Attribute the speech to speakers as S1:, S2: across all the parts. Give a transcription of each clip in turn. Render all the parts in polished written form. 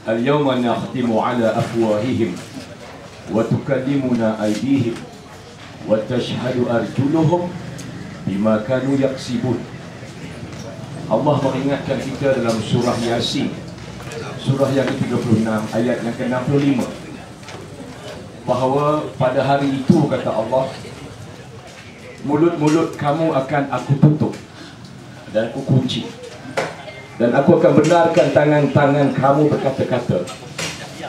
S1: Al-yawma nakhtimu ala afwahihim wa tukallimuna aydihim wa tashhadu arjuluhum bima kanu yaksibun. Allah mengingatkan kita dalam surah Yasin, surah yang ke-36 ayat yang ke-65, bahawa pada hari itu, kata Allah, mulut-mulut kamu akan aku tutup dan aku kunci, dan aku akan benarkan tangan-tangan kamu berkata-kata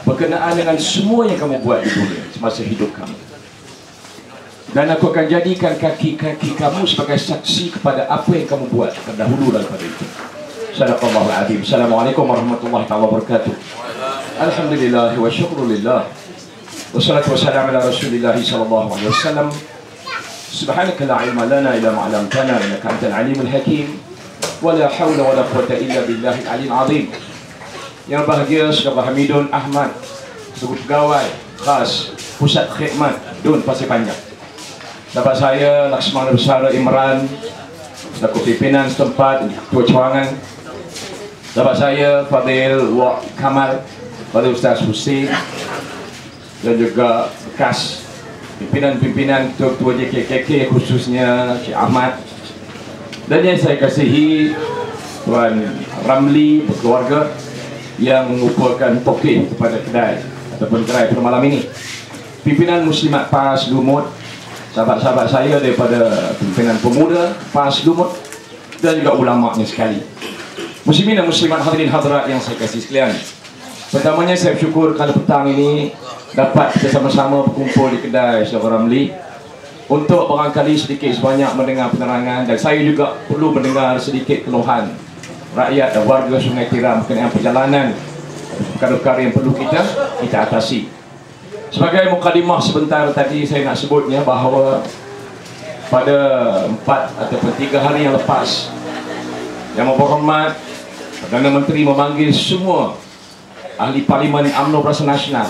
S1: berkenaan dengan semua yang kamu buat di dunia semasa hidup kamu, dan aku akan jadikan kaki-kaki kamu sebagai saksi kepada apa yang kamu buat terdahulu daripada itu. Sadaqallahul azim. Assalamualaikum warahmatullahi wabarakatuh. Alhamdulillah wa syukrulillah, wassalatu wassalamu ala rasulillah sallallahu alaihi wasallam. Subhanaka la ilma lana illa ma 'allamtana innaka antal alimul hakim. Wala hawla wala quwwata illa billahil aliyil azim. Yang bahagia Saudara Hamidun Ahmad, sebagai pegawai khas Pusat Khidmat Dun Pasir Panjang. Sahabat saya Laksamana Besar Imran, selaku pimpinan setempat, Ketua Cawangan. Sahabat saya Fadil Wak Kamal, Fadil Ustaz Husin, dan juga bekas pimpinan-pimpinan ketua JKKK, khususnya Cik Ahmad. Dan yang saya kasihi Tuan Ramli berkeluarga yang merupakan tokeh kepada kedai ataupun gerai pada malam ini. Pimpinan Muslimat PAS Lumut, sahabat-sahabat saya daripada pimpinan pemuda PAS Lumut, dan juga ulama'nya sekali. Muslimin dan muslimat hadirin hadirat yang saya kasih sekalian, pertamanya saya bersyukur kerana petang ini dapat kita sama-sama berkumpul di kedai Saudara Ramli untuk barangkali sedikit sebanyak mendengar penerangan, dan saya juga perlu mendengar sedikit keluhan rakyat dan warga Sungai Tiram berkenaan perjalanan perkara-perkara yang perlu kita atasi. Sebagai mukadimah sebentar tadi, saya nak sebutnya bahawa pada 4 ataupun 3 hari yang lepas, Yang Berhormat Perdana Menteri memanggil semua ahli Parlimen UMNO Barisan Nasional,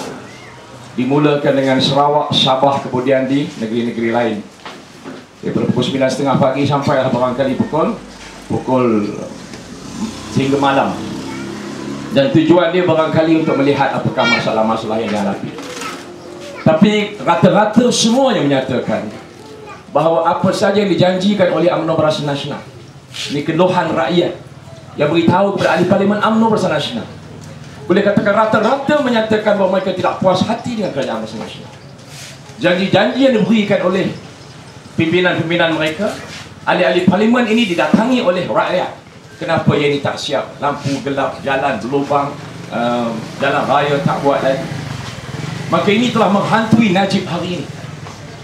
S1: dimulakan dengan Sarawak, Sabah, kemudian di negeri-negeri lain, daripada pukul 9.30 pagi sampai barangkali pukul hingga malam. Dan tujuan dia barangkali untuk melihat apakah masalah-masalah yang dihadapi. Tapi rata-rata semuanya menyatakan bahawa apa saja yang dijanjikan oleh UMNO Barisan Nasional, ini keluhan rakyat yang beritahu kepada ahli Parlimen UMNO Barisan Nasional, boleh katakan rata-rata menyatakan bahawa mereka tidak puas hati dengan kerajaan Barisan Nasional. Janji-janji yang diberikan oleh pimpinan-pimpinan mereka, ahli-ahli parlimen ini didatangi oleh rakyat. Kenapa yang ini tak siap? Lampu gelap, jalan berlubang, jalan raya tak buat lagi. Maka ini telah menghantui Najib hari ini,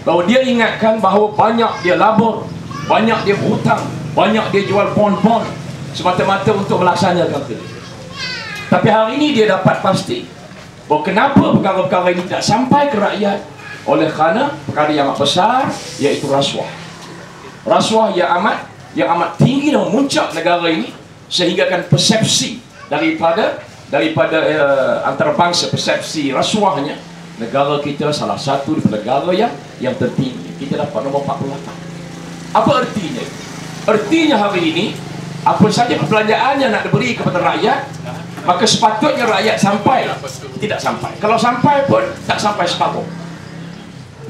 S1: bahawa dia ingatkan bahawa banyak dia labur, banyak dia berhutang, banyak dia jual pon-pon semata-mata untuk melaksanakan kerja. Tapi hari ini dia dapat pasti bahawa kenapa perkara-perkara ini tak sampai ke rakyat, oleh kerana perkara yang amat besar, iaitu rasuah. Rasuah yang amat tinggi dan memuncak negara ini, sehinggakan persepsi daripada antarabangsa, persepsi rasuahnya, negara kita salah satu daripada negara yang tertinggi. Kita dapat nombor 48. Apa artinya? Artinya hari ini apa saja perbelanjaan yang nak diberi kepada rakyat, maka sepatutnya rakyat sampai, tidak sampai. Kalau sampai pun tak sampai separuh.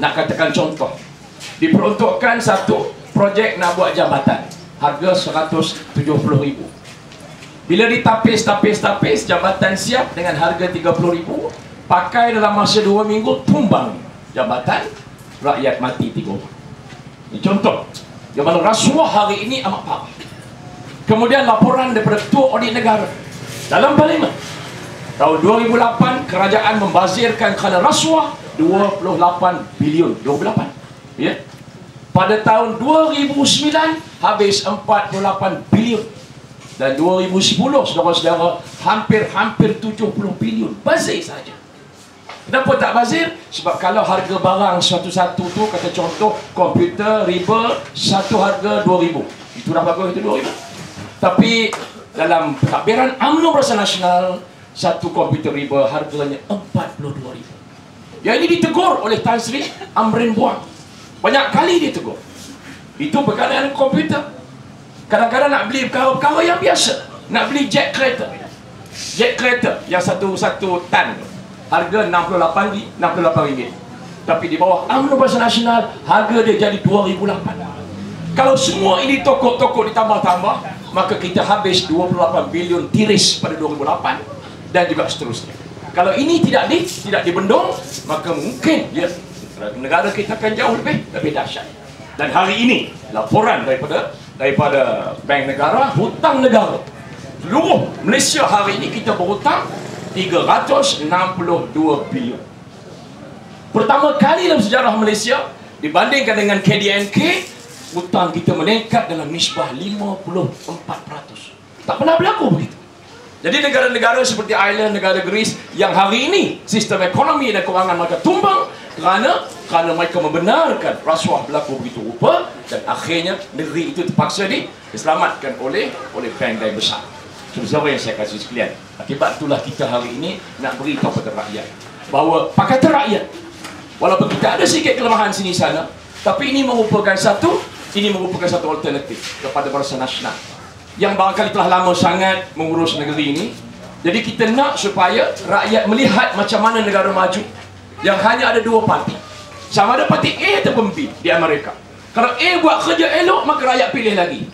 S1: Nak katakan contoh, diperuntukkan satu projek nak buat jambatan, harga 170,000. Bila ditapis, jambatan siap dengan harga 30,000, pakai dalam masa 2 minggu, tumbang jambatan, rakyat mati 3 orang. Ini contoh yang mana rasuah hari ini amat parah. Kemudian laporan daripada Ketua Audit Negara dalam Parlimen, tahun 2008 kerajaan membazirkan kerana rasuah 28 bilion, 28, ya. Pada tahun 2009 habis 48 bilion, dan 2010 saudara-saudara hampir 70 bilion bazir saja. Kenapa tak bazir? Sebab kalau harga barang satu-satu tu, kata contoh komputer riba, satu harga 2,000, itu dah bagus, itu 2,000. Tapi dalam pentadbiran UMNO Barisan Nasional, satu komputer riba harganya 42,000. Yang ini ditegur oleh Tan Sri Amrin Buang. Banyak kali ditegur. Itu berkaitan dengan komputer. Kadang-kadang nak beli perkara-perkara yang biasa, nak beli jet kereta, jet kereta yang satu tan harga RM68. Tapi di bawah UMNO Barisan Nasional harga dia jadi 2008. Kalau semua ini tokok-tokok ditambah-tambah, maka kita habis 28 bilion tiris pada 2008 dan juga seterusnya. Kalau ini tidak dibendung, maka mungkin negara kita akan jauh lebih dahsyat. Dan hari ini laporan daripada Bank Negara, hutang negara seluruh Malaysia hari ini kita berhutang 362 bilion. Pertama kali dalam sejarah Malaysia dibandingkan dengan KDNK, hutang kita meningkat dalam nisbah 54%. Tak pernah berlaku begitu. Jadi negara-negara seperti Ireland, negara Greece yang hari ini sistem ekonomi dan kewangan mereka tumbang kerana mereka membenarkan rasuah berlaku begitu rupa, dan akhirnya negeri itu terpaksa diselamatkan oleh bank-bank besar. Saudara yang saya kasih sekalian, akibat itulah kita hari ini nak beritahu kepada rakyat bahawa Pakatan Rakyat, walaupun kita ada sedikit kelemahan sini sana, tapi ini merupakan satu alternatif kepada Barisan Nasional yang barangkali telah lama sangat mengurus negeri ini. Jadi kita nak supaya rakyat melihat macam mana negara maju yang hanya ada dua parti, sama ada parti A ataupun B di Amerika. Kalau A buat kerja elok, maka rakyat pilih lagi.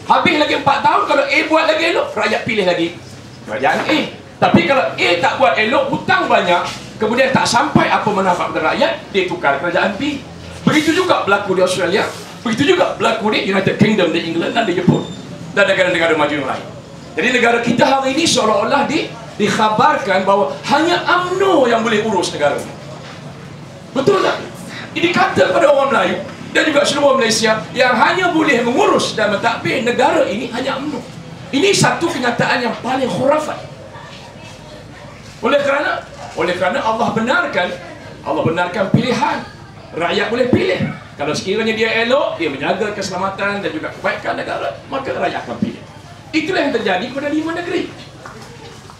S1: Habis lagi 4 tahun, kalau A buat lagi elok, rakyat pilih lagi kerajaan A. Tapi kalau A tak buat elok, hutang banyak, kemudian tak sampai apa manfaat kepada rakyat, dia tukar kerajaan B. Begitu juga berlaku di Australia, begitu juga berlaku di United Kingdom, di England dan di Jepun dan negara-negara maju yang lain. Jadi negara kita hari ini seolah-olah dikhabarkan bahawa hanya UMNO yang boleh urus negara ini. Betul tak? Ini kata kepada orang Melayu dan juga seluruh Malaysia yang hanya boleh mengurus dan mentadbir negara ini hanya UMNO. Ini satu kenyataan yang paling khurafat. Oleh kerana Allah benarkan pilihan. Rakyat boleh pilih. Kalau sekiranya dia elok, dia menjaga keselamatan dan juga kebaikan negara, maka rakyat akan pilih. Itulah yang terjadi pada 5 negeri.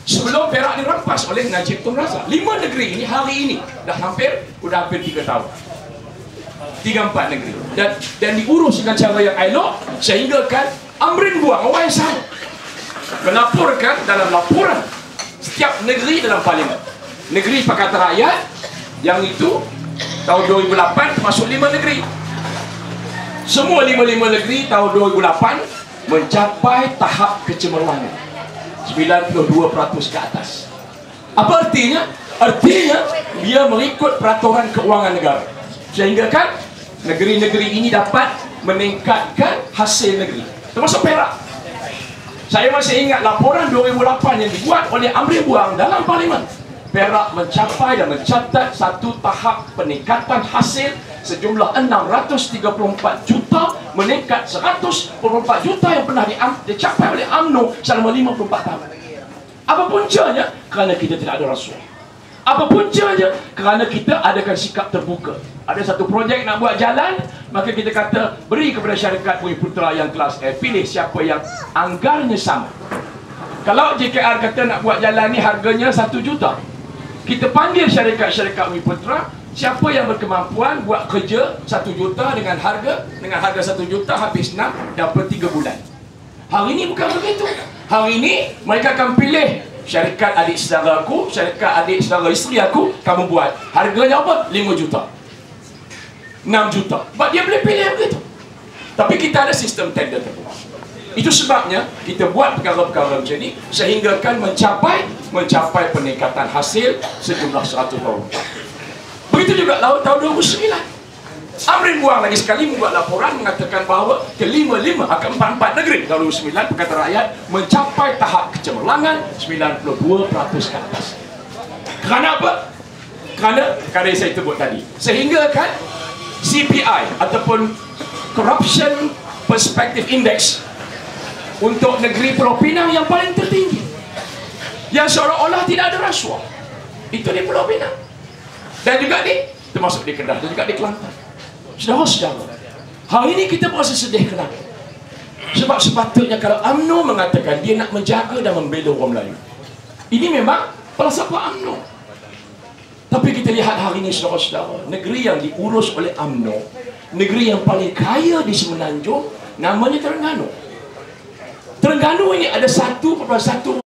S1: Sebelum Perak dirampas oleh Najib Tun Razak, 5 negeri ini hari ini dah hampir 3 tahun. 3-4 negeri. Dan diurus dengan cara yang elok, sehingga kan Amrin buang orang yang sama melaporkan dalam laporan setiap negeri dalam parlimen. Negeri Pakatan Rakyat yang itu tahun 2008 termasuk 5 negeri. Semua 5 negeri tahun 2008 mencapai tahap kecemerlangan 92% ke atas. Apa artinya? Artinya dia mengikut peraturan keuangan negara, sehingga kan negeri-negeri ini dapat meningkatkan hasil negeri, termasuk Perak. Saya masih ingat laporan 2008 yang dibuat oleh Amri Buang dalam parlimen. Perak mencapai dan mencatat satu tahap peningkatan hasil sejumlah 634 juta, meningkat 124 juta yang pernah dicapai oleh UMNO selama 54 tahun. Apa puncanya? Kerana kita tidak ada rasuah. Apa puncanya? Kerana kita adakan sikap terbuka. Ada satu projek nak buat jalan, maka kita kata beri kepada syarikat Bumiputera yang kelas A, pilih siapa yang anggarnya sama. Kalau JKR kata nak buat jalan ni harganya 1 juta, kita panggil syarikat-syarikat Bumiputera, siapa yang berkemampuan buat kerja 1 juta dengan harga 1 juta habis 6 dapat 3 bulan. Hari ini bukan begitu. Hari ini mereka akan pilih syarikat adik saudara aku, syarikat adik saudara isteri aku, kamu buat. Harganya apa? 5 juta, 6 juta. Sebab dia boleh pilih begitu. Tapi kita ada sistem tender terbuka. Itu sebabnya kita buat perkara-perkara macam ni, sehingga kan mencapai peningkatan hasil sejumlah 100%. Begitu juga tahun 2009. Amrin Buang lagi sekali membuat laporan mengatakan bahawa kelima-lima akan 4 negeri tahun 2009 Pakatan Rakyat mencapai tahap kecemerlangan 92% ke atas. Kerana apa? Kerana yang saya sebut tadi. Sehingga kan CPI ataupun Corruption Perspective Index untuk negeri Pulau Pinang yang paling tertinggi, yang seolah-olah tidak ada rasuah, itu di Pulau Pinang, dan juga termasuk di Kedah dan juga di Kelantan. Saudara-saudara, hari ini kita berasa sedih. Kenapa? Sebab sepatutnya kalau UMNO mengatakan dia nak menjaga dan membela orang Melayu, ini memang falsafah UMNO. Tapi kita lihat hari ini, saudara-saudara, negeri yang diurus oleh UMNO, negeri yang paling kaya di Semenanjung, namanya Terengganu. Terengganu ini ada 1,1